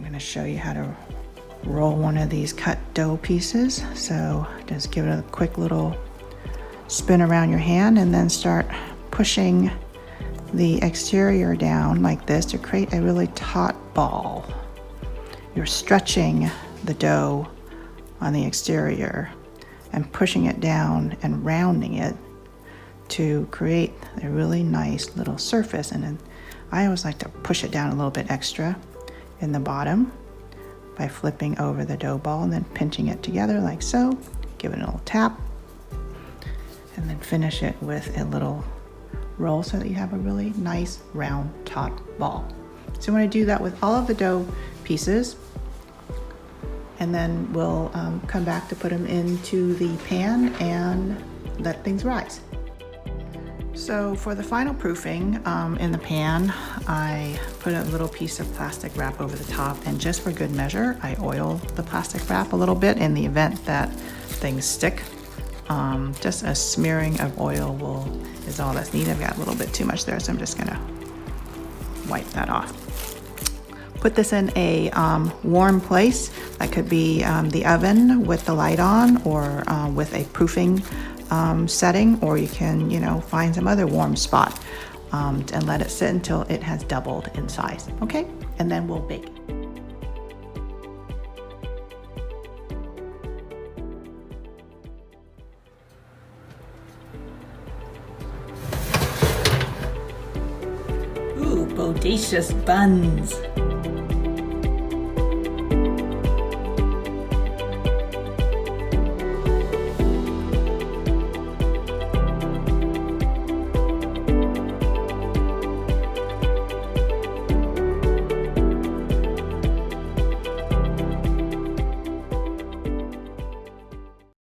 I'm going to show you how to roll one of these cut dough pieces. So just give it a quick little spin around your hand and then start pushing the exterior down like this to create a really taut ball. You're stretching the dough on the exterior and pushing it down and rounding it to create a really nice little surface. And then I always like to push it down a little bit extra in the bottom by flipping over the dough ball and then pinching it together like so. Give it a little tap and then finish it with a little roll so that you have a really nice round taut ball. So you want to do that with all of the dough pieces, and then we'll come back to put them into the pan and let things rise. So for the final proofing in the pan, I put a little piece of plastic wrap over the top, and just for good measure, I oil the plastic wrap a little bit in the event that things stick. Just a smearing of oil is all that's needed. I've got a little bit too much there, so I'm just gonna wipe that off. Put this in a warm place. That could be the oven with the light on, or with a proofing setting, or you can, find some other warm spot and let it sit until it has doubled in size. Okay, and then we'll bake. Ooh, bodacious buns.